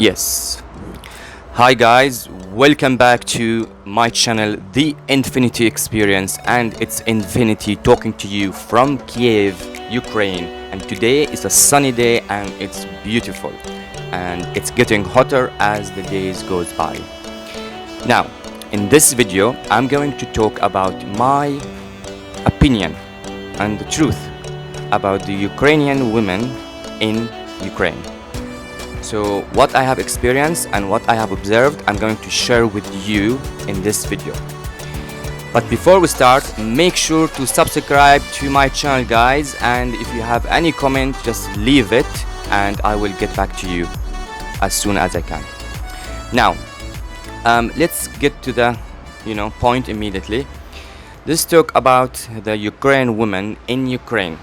Yes. Hi guys, welcome back to my channel, The Infinity Experience, and it's Infinity talking to you from Kiev, Ukraine. And today is a sunny day and it's beautiful. And it's getting hotter as the days goes by. Now, in this video, I'm going to talk about my opinion and the truth about the Ukrainian women in Ukraine. So what I have experienced and what I have observed, I'm going to share with you in this video. But before we start, make sure to subscribe to my channel, guys, and if you have any comment, just leave it and I will get back to you as soon as I can. Now, let's get to the point immediately. Let's talk about the Ukrainian women in Ukraine.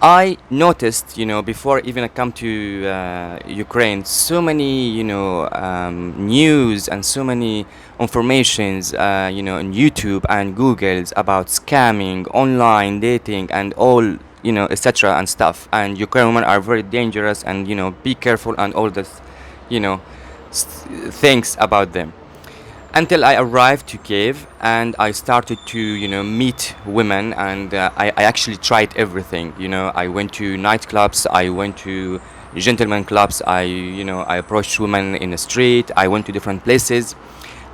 I noticed, before even I come to Ukraine, so many, news and so many informations, on YouTube and Google's about scamming, online dating, and all, etc. and stuff. And Ukrainian women are very dangerous, and be careful and all this, things about them. Until I arrived to Kiev and I started to meet women, and I actually tried everything. I went to nightclubs, I went to gentlemen clubs, I approached women in the street, I went to different places,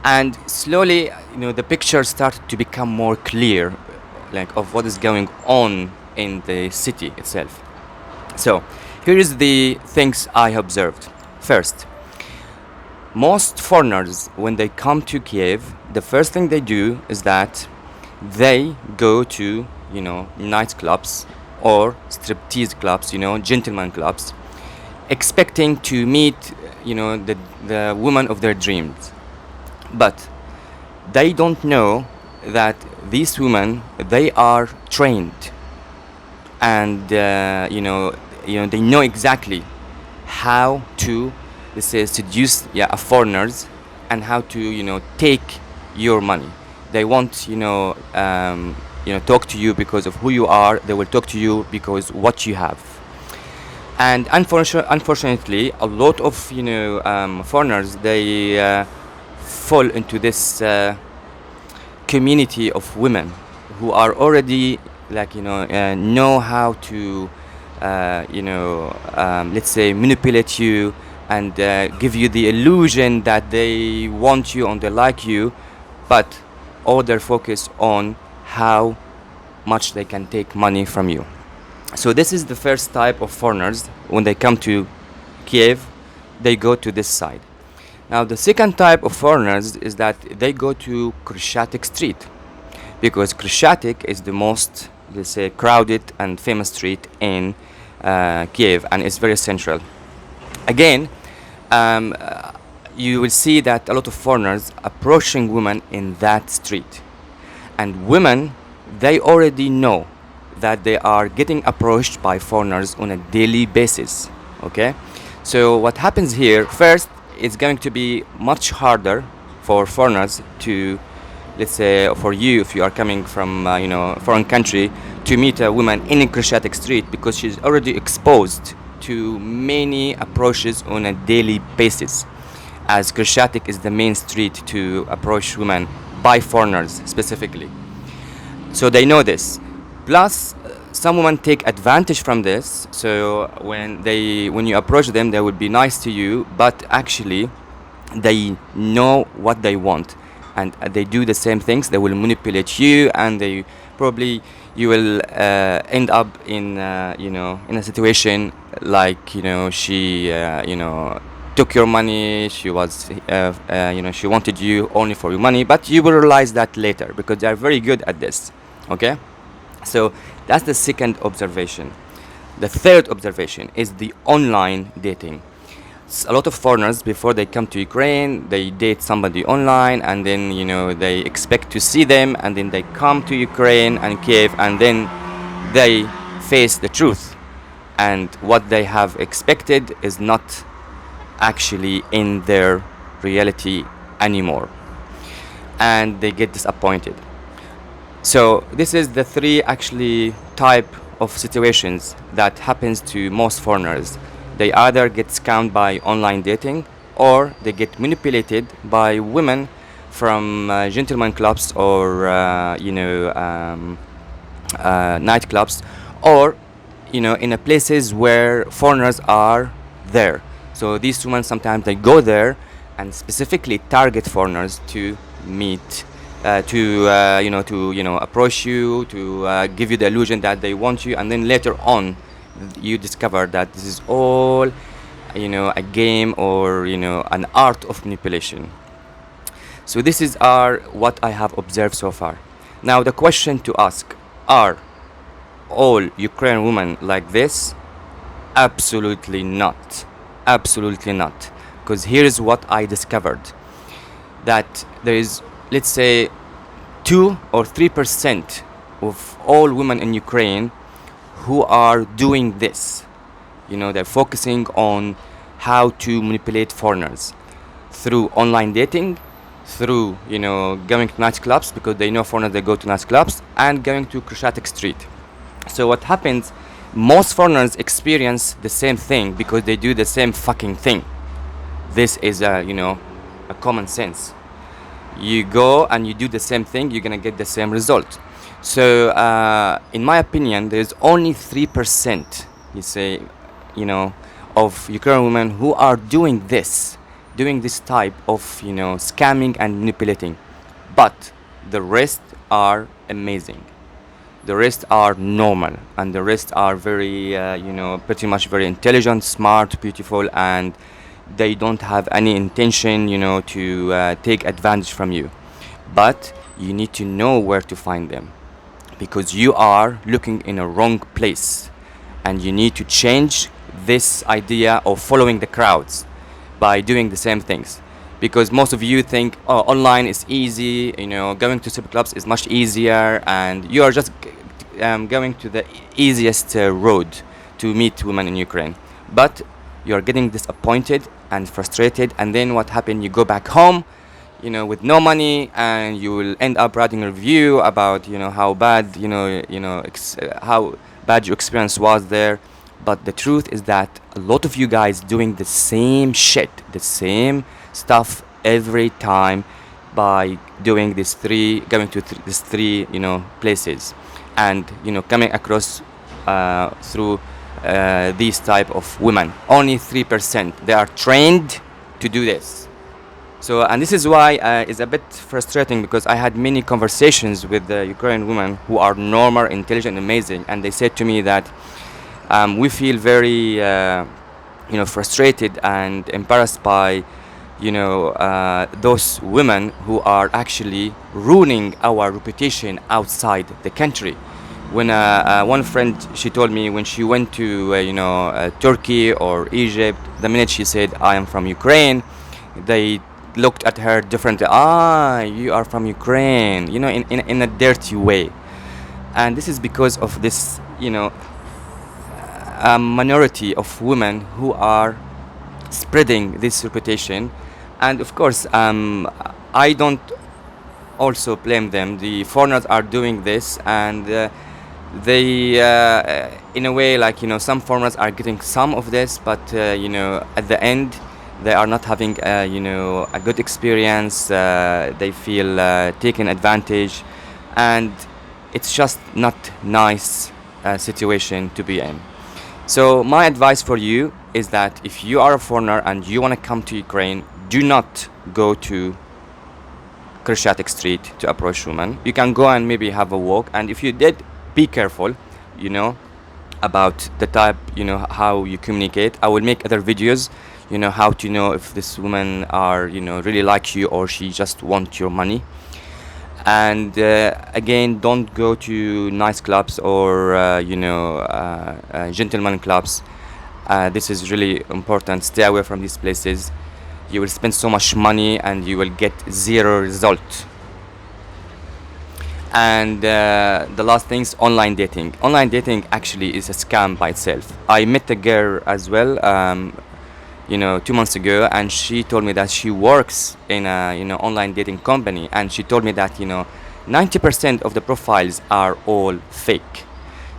and slowly the picture started to become more clear, like of what is going on in the city itself. So here is the things I observed. First, most foreigners, when they come to Kiev, the first thing they do is that they go to, nightclubs or striptease clubs, gentleman clubs, expecting to meet, the woman of their dreams. But they don't know that these women, they are trained, and they know exactly how to seduce foreigners, and how to take your money. They won't talk to you because of who you are. They will talk to you because what you have. And unfortunately, a lot of foreigners, they fall into this community of women who are already know how to let's say manipulate you and give you the illusion that they want you and they like you, but all their focus on how much they can take money from you. So this is the first type of foreigners. When they come to Kiev, they go to this side. Now the second type of foreigners is that they go to Krещатик Street, because Krещатик is the most, let's say, crowded and famous street in Kiev, and it's very central. Again, you will see that a lot of foreigners approaching women in that street, and women, they already know that they are getting approached by foreigners on a daily basis. Okay, so what happens here, first, it's going to be much harder for foreigners to, let's say, for you, if you are coming from a foreign country, to meet a woman in a Krещатик Street, because she's already exposed to many approaches on a daily basis, as Krещатик is the main street to approach women by foreigners specifically. So they know this. Plus, some women take advantage from this. So when you approach them, they will be nice to you, but actually they know what they want, and they do the same things. They will manipulate you, and they probably, you will end up in in a situation like she took your money. She was she wanted you only for your money, but you will realize that later, because they are very good at this. Okay, so that's the second observation. The third observation is the online dating. A lot of foreigners, before they come to Ukraine, they date somebody online, and then they expect to see them, and then they come to Ukraine and Kiev, and then they face the truth, and what they have expected is not actually in their reality anymore, and they get disappointed. So this is the three actually type of situations that happens to most foreigners. They either get scammed by online dating, or they get manipulated by women from gentleman clubs or nightclubs, or in a places where foreigners are there. So these women sometimes they go there and specifically target foreigners to meet, to approach you, to give you the illusion that they want you, and then later on you discover that this is all a game, or an art of manipulation. So this is what I have observed so far. Now the question to ask: are all Ukrainian women like this? Absolutely not. Absolutely not. Because here's what I discovered: that there is, let's say, 2 or 3% of all women in Ukraine who are doing this. They're focusing on how to manipulate foreigners through online dating, through going to nightclubs, because they know foreigners, they go to nightclubs, and going to Cruciatic Street. So what happens, most foreigners experience the same thing because they do the same fucking thing. This is a common sense. You go and you do the same thing, you're gonna get the same result. So in my opinion, there's only 3%, of Ukrainian women who are doing this type of scamming and manipulating. But the rest are amazing. The rest are normal, and the rest are very pretty much very intelligent, smart, beautiful, and they don't have any intention to take advantage from you. But you need to know where to find them, because you are looking in a wrong place, and you need to change this idea of following the crowds by doing the same things. Because most of you think, oh, online is easy, going to strip clubs is much easier, and you are just going to the easiest road to meet women in Ukraine. But you're getting disappointed and frustrated, and then what happened? You go back home, with no money, and you will end up writing a review about how bad how bad your experience was there. But the truth is that a lot of you guys doing the same shit, the same stuff every time, by doing these these three places, and coming across through these type of women. Only 3%, they are trained to do this. So, and this is why it's a bit frustrating, because I had many conversations with Ukrainian women who are normal, intelligent, amazing, and they said to me that we feel very frustrated and embarrassed by those women who are actually ruining our reputation outside the country. When one friend, she told me, when she went to Turkey or Egypt, the minute she said I am from Ukraine, they looked at her differently. You are from Ukraine, in a dirty way. And this is because of this minority of women who are spreading this reputation. And of course, I don't also blame them. The foreigners are doing this, and they in a way, some foreigners are getting some of this, but at the end they are not having a good experience. They feel taken advantage, and it's just not nice situation to be in. So my advice for you is that if you are a foreigner and you want to come to Ukraine, do not go to Cruciatic Street to approach women. You can go and maybe have a walk, and if you did, be careful, about the type, how you communicate. I will make other videos, how to know if this woman are, really like you, or she just want your money. And again, don't go to nice clubs or gentleman clubs. This is really important. Stay away from these places. You will spend so much money and you will get zero result. And the last thing is online dating. Online dating actually is a scam by itself. I met a girl as well 2 months ago, and she told me that she works in a online dating company, and she told me that 90% of the profiles are all fake.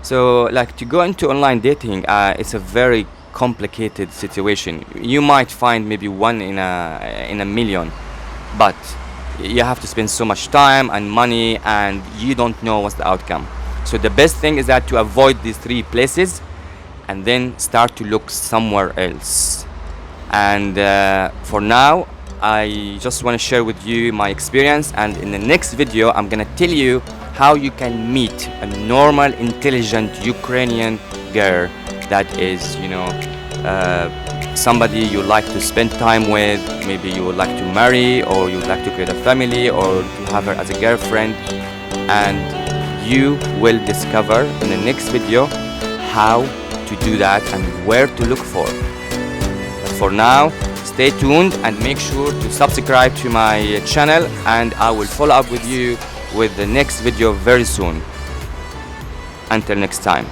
So to go into online dating, it's a very complicated situation. You might find maybe one in a million, but you have to spend so much time and money, and you don't know what's the outcome. So the best thing is that to avoid these three places and then start to look somewhere else. And for now, I just want to share with you my experience, and in the next video I'm gonna tell you how you can meet a normal, intelligent Ukrainian girl that is, somebody you like to spend time with. Maybe you would like to marry, or you would like to create a family, or to have her as a girlfriend. And you will discover in the next video how to do that and where to look for. But for now, stay tuned and make sure to subscribe to my channel, and I will follow up with you with the next video very soon. Until next time.